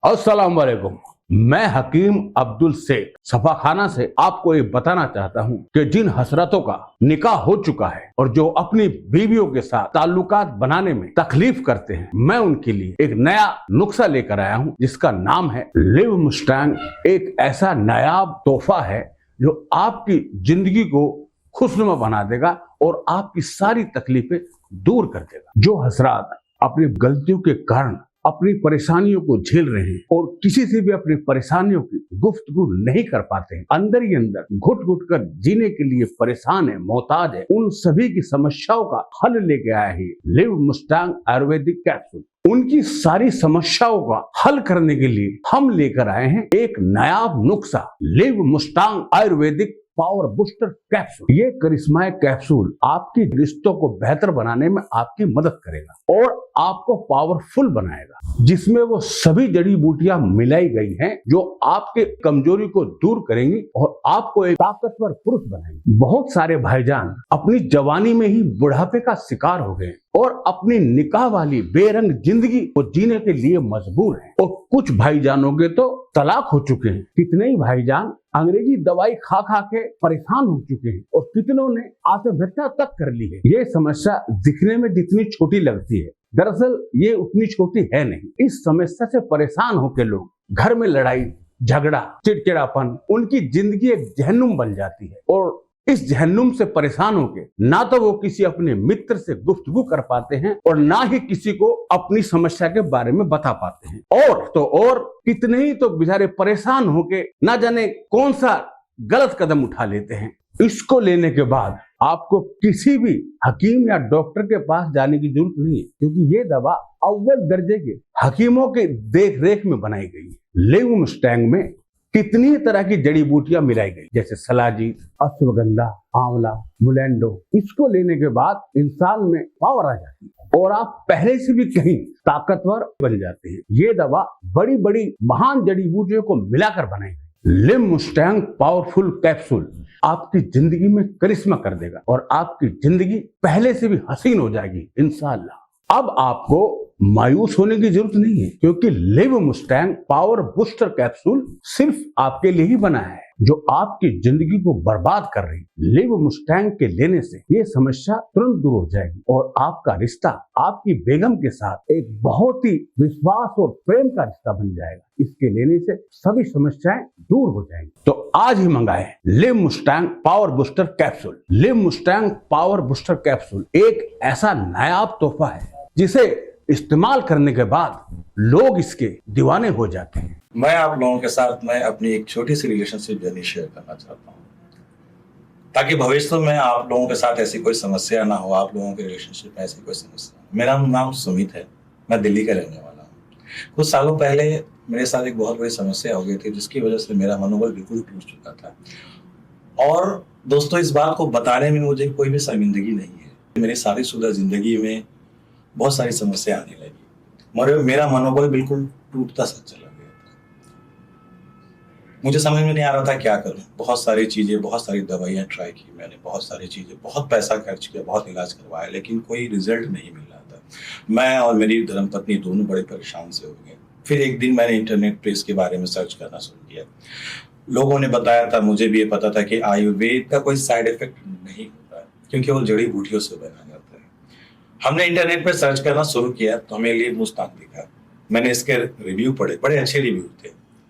अस्सलाम वालेकुम। मैं हकीम अब्दुल शेख सफाखाना से आपको ये बताना चाहता हूँ कि जिन हसरतों का निकाह हो चुका है और जो अपनी बीवियों के साथ ताल्लुकात बनाने में तकलीफ करते हैं, मैं उनके लिए एक नया नुस्खा लेकर आया हूँ जिसका नाम है लिव मुस्टैंग। एक ऐसा नायाब तोहफा है जो आपकी जिंदगी को खुशनुमा बना देगा और आपकी सारी तकलीफें दूर कर देगा। जो हसरात अपनी गलतियों के कारण अपनी परेशानियों को झेल रहे हैं और किसी से भी अपनी परेशानियों की गुफ्तगू नहीं कर पाते हैं, अंदर ही अंदर घुट घुट कर जीने के लिए परेशान है, मोहताज है, उन सभी की समस्याओं का हल लेके आया है लिव मुस्टैंग आयुर्वेदिक कैप्सूल। उनकी सारी समस्याओं का हल करने के लिए हम लेकर आए हैं एक नायाब नुस्खा live Mustang Ayurvedic power booster capsule. ये करिश्माई कैप्सूल आपकी रिश्तों को बेहतर बनाने में आपकी मदद करेगा और आपको पावरफुल बनाएगा, जिसमें वो सभी जड़ी बूटियां मिलाई गई हैं जो आपके कमजोरी को दूर करेंगी और आपको एक ताकतवर पुरुष बनाएंगी। बहुत सारे भाईजान अपनी जवानी में ही बुढ़ापे का शिकार हो गए और अपनी निकाह वाली बेरंग जिंदगी को जीने के लिए मजबूर हैं और कुछ भाईजानों के तो तलाक हो चुके हैं। कितने ही भाईजान अंग्रेजी दवाई खा खा के परेशान हो चुके हैं और कितनों ने आत्महत्या तक कर ली है। ये समस्या दिखने में जितनी छोटी लगती है, दरअसल ये उतनी छोटी है नहीं। इस समस्या से परेशान होकर लोग घर में लड़ाई झगड़ा चिड़चिड़ापन, उनकी जिंदगी एक जहन्नुम बन जाती है और इस जहन्नुम से परेशान होकर ना तो वो किसी अपने मित्र से गुफ्तगू कर पाते हैं और ना ही किसी को अपनी समस्या के बारे में बता पाते हैं। और कितने ही तो बेचारे परेशान होके ना जाने कौन सा गलत कदम उठा लेते हैं। इसको लेने के बाद आपको किसी भी हकीम या डॉक्टर के पास जाने की जरूरत नहीं है, क्योंकि ये दवा अव्वल दर्जे के हकीमों के देख रेख में बनाई गई है। लिव मुस्टैंग में कितनी तरह की जड़ी बूटियां मिलाई गई, जैसे सलाजी, अश्वगंधा, आंवला, मुलेंडो। इसको लेने के बाद इंसान में पावर आ जाती है और आप पहले से भी कहीं ताकतवर बन जाते हैं। ये दवा बड़ी बड़ी महान जड़ी बूटियों को मिलाकर बनाई गई। लिव मुस्टैंग पावरफुल कैप्सूल आपकी जिंदगी में करिश्मा कर देगा और आपकी जिंदगी पहले से भी हसीन हो जाएगी इंशाअल्लाह। अब आपको मायूस होने की जरूरत नहीं है, क्योंकि live Mustang power booster capsule सिर्फ आपके लिए ही बना है जो आपकी जिंदगी को बर्बाद कर रही। लिव मुस्टैंग के लेने से ये समस्या तुरंत दूर हो जाएगी और आपका रिश्ता आपकी बेगम के साथ एक बहुत ही विश्वास और प्रेम का रिश्ता बन जाएगा। इसके लेने से सभी समस्याएं दूर हो जाएंगी। तो आज ही मंगाए live Mustang power booster capsule. Live Mustang power booster capsule एक ऐसा नायाब तोहफा है जिसे इस्तेमाल करने के बाद लोग इसके दीवाने हो जाते हैं। मैं आप लोगों के साथ मैं अपनी एक छोटी सी रिलेशनशिप जर्नी शेयर करना चाहता हूँ, ताकि भविष्य में आप लोगों के साथ ऐसी कोई समस्या ना हो, आप लोगों के रिलेशनशिप में ऐसी कोई समस्या। मेरा नाम सुमित है, मैं दिल्ली का रहने वाला हूँ। कुछ सालों पहले मेरे साथ एक बहुत बड़ी समस्या हो गई थी, जिसकी वजह से मेरा मनोबल बिल्कुल टूट चुका था। और दोस्तों, इस बात को बताने में मुझे कोई भी शर्मिंदगी नहीं है। मेरी शादीशुदा जिंदगी में बहुत सारी समस्या आने लगी, मेरा मनोबल बिल्कुल टूटता सा चला गया था। मुझे समझ में नहीं आ रहा था क्या करूं। बहुत सारी चीजें, बहुत सारी दवाइयां ट्राई की मैंने, बहुत सारी चीजें, बहुत पैसा खर्च किया, बहुत इलाज करवाया, लेकिन कोई रिजल्ट नहीं मिल रहा था। मैं और मेरी धर्मपत्नी दोनों बड़े परेशान से हो गए। फिर एक दिन मैंने इंटरनेट पे इसके बारे में सर्च करना शुरू किया। लोगों ने बताया था, मुझे भी ये पता था कि आयुर्वेद का कोई साइड इफेक्ट नहीं होता है, क्योंकि वो जड़ी बूटियों से बना जाता है। हमने इंटरनेट पे सर्च करना शुरू किया तो हमें लिव मुस्टैंग दिखा। मैंने इसके रिव्यू पढ़े, बड़े अच्छे रिव्यू थे।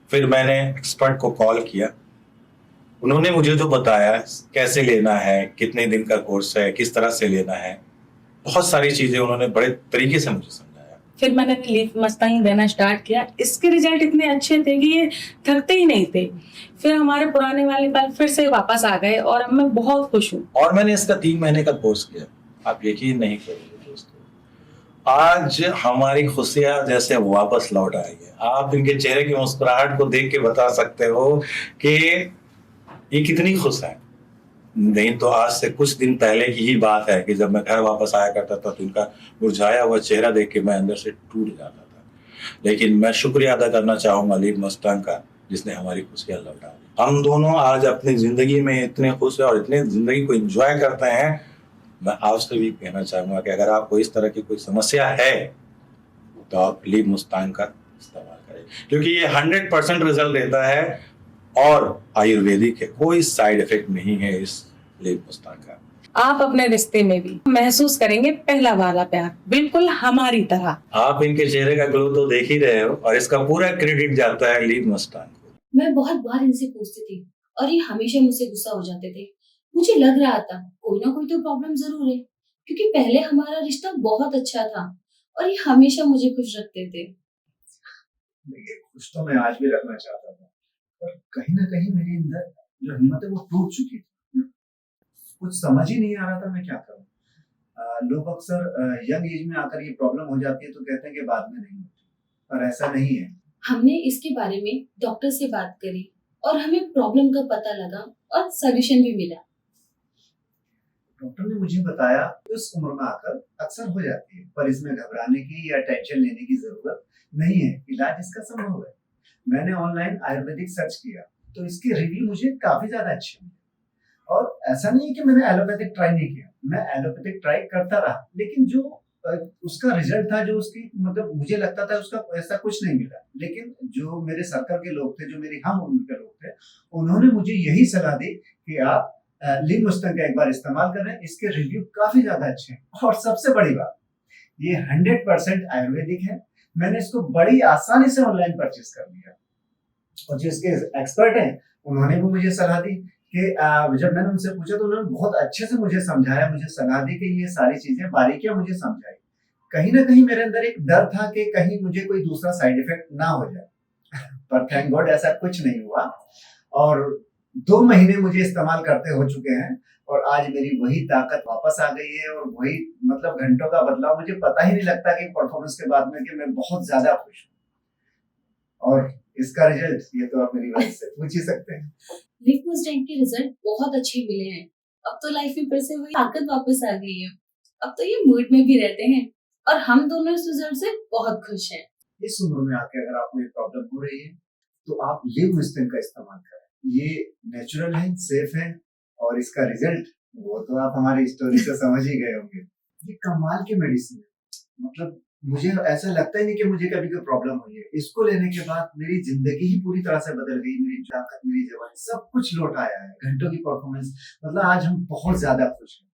फिर मैंने एक्सपर्ट को कॉल किया, उन्होंने मुझे जो बताया कैसे लेना है, कितने दिन का कोर्स है, किस तरह से लेना है, बहुत सारी चीजें उन्होंने बड़े तरीके से मुझे समझाया। फिर मैंने लिव मुस्टैंग देना स्टार्ट किया। इसके रिजल्ट इतने अच्छे थे कि ये थकते ही नहीं थे। फिर हमारे पुराने वाले पल फिर से वापस आ गए और अब मैं बहुत खुश हूँ। और मैंने इसका 3 महीने का कोर्स किया। आप यकीन नहीं करोगे दोस्तों, आज हमारी खुशियां जैसे वापस लौट आई है। आप इनके चेहरे की मुस्कुराहट को देख के बता सकते हो कि ये कितनी खुश है। नहीं तो आज से कुछ दिन पहले की ही बात है कि जब मैं घर वापस आया करता था तो इनका मुरझाया हुआ चेहरा देख के मैं अंदर से टूट जाता था। लेकिन मैं शुक्रिया अदा करना चाहूंगा लिव मुस्टैंग का, जिसने हमारी खुशियां लौटा दी। हम दोनों आज अपनी जिंदगी में इतने खुश है और इतने जिंदगी को एंजॉय करते हैं। मैं आपसे भी कहना चाहूंगा कि अगर आपको इस तरह की कोई समस्या है तो आप लिव मुस्टैंग का इस्तेमाल करें। चाहिए, क्योंकि ये 100% रिजल्ट देता है और आयुर्वेदिक है, कोई साइड इफेक्ट नहीं है इस लीफ मस्तांग का। आप अपने रिश्ते में भी महसूस करेंगे पहला वाला प्यार, बिल्कुल हमारी तरह। आप इनके चेहरे का ग्लो तो देख ही रहे हो, और इसका पूरा क्रेडिट जाता है लीफ मस्तांग को। मैं बहुत बार इनसे पूछती थी और ये हमेशा मुझसे गुस्सा हो जाते थे। मुझे लग रहा था कोई ना कोई तो प्रॉब्लम जरूर है, क्योंकि पहले हमारा रिश्ता बहुत अच्छा था और ये हमेशा मुझे खुश रखते थे। देखिए, खुश तो मैं आज भी रखना चाहता था, पर कहीं ना कहीं मेरे अंदर जो हिम्मत है वो टूट चुकी थी। कुछ समझ ही नहीं आ रहा था मैं क्या करूं। लोग अक्सर यंग एज में आकर ये प्रॉब्लम हो जाती है तो कहते हैं कि बाद में नहीं होती, पर ऐसा नहीं है। हमने इसके बारे में डॉक्टर से बात करी और हमें प्रॉब्लम का पता लगा और सॉल्यूशन भी मिला। डॉक्टर ने मुझे बताया कि उस उम्र में आकर अक्सर हो जाती है, पर इसमें घबराने की या टेंशन लेने की जरूरत नहीं है, इलाज इसका संभव है। मैंने ऑनलाइन आयुर्वेदिक सर्च किया तो इसके रिव्यू मुझे काफी ज्यादा अच्छे मिले। और ऐसा नहीं है कि मैंने एलोपैथिक ट्राई नहीं किया, मैं एलोपैथिक ट्राई करता रहा, लेकिन जो उसका रिजल्ट था, जो उसकी मतलब मुझे लगता था उसका ऐसा कुछ नहीं मिला। लेकिन जो मेरे सर्कल के लोग थे, जो मेरी हम उम्र के लोग थे, उन्होंने मुझे यही सलाह दी कि आप लीफ मस्तांग का एक बार इस्तेमाल करें, इसके रिव्यू काफी ज्यादा अच्छे हैं। और सबसे बड़ी बात, ये 100% आयुर्वेदिक है। मैंने इसको बड़ी आसानी से ऑनलाइन परचेज कर लिया, और जो इसके एक्सपर्ट हैं उन्होंने भी मुझे सलाह दी कि जब मैंने उनसे पूछा तो उन्होंने बहुत अच्छे से मुझे समझाया, मुझे सलाह दी कि ये सारी चीजें बारीकियां मुझे समझाई। कहीं ना कहीं मेरे अंदर एक डर था कि कहीं मुझे कोई दूसरा साइड इफेक्ट ना हो जाए, पर थैंक गॉड ऐसा कुछ नहीं हुआ। और 2 महीने मुझे इस्तेमाल करते हो चुके हैं और आज मेरी वही ताकत वापस आ गई है, और वही मतलब घंटों का बदलाव। मुझे पता ही नहीं लगता कि परफॉर्मेंस के बाद में कि मैं बहुत ज्यादा खुश हूँ। और इसका रिजल्ट ये तो आप मेरी वाइफ से पूछ ही सकते हैं। लीफ मस्तांग के रिजल्ट बहुत अच्छे मिले हैं। अब तो लाइफ में फिर से वही ताकत वापस आ गई है। अब तो ये मूड में भी रहते हैं और हम दोनों इस रिजल्ट से बहुत खुश हैं। इस उम्र में आके अगर आपको ये प्रॉब्लम हो रही है तो आप लीफ मस्तांग का इस्तेमाल करें। ये नेचुरल है, सेफ है, और इसका रिजल्ट वो तो आप हमारी स्टोरी से समझ ही गए होंगे। ये कमाल की मेडिसिन है, मतलब मुझे ऐसा लगता ही नहीं कि मुझे कभी कोई प्रॉब्लम हुई है। इसको लेने के बाद मेरी जिंदगी ही पूरी तरह से बदल गई। मेरी ताकत, मेरी जवानी, सब कुछ लौट आया है। घंटों की परफॉर्मेंस, मतलब आज हम बहुत ज्यादा खुश हैं।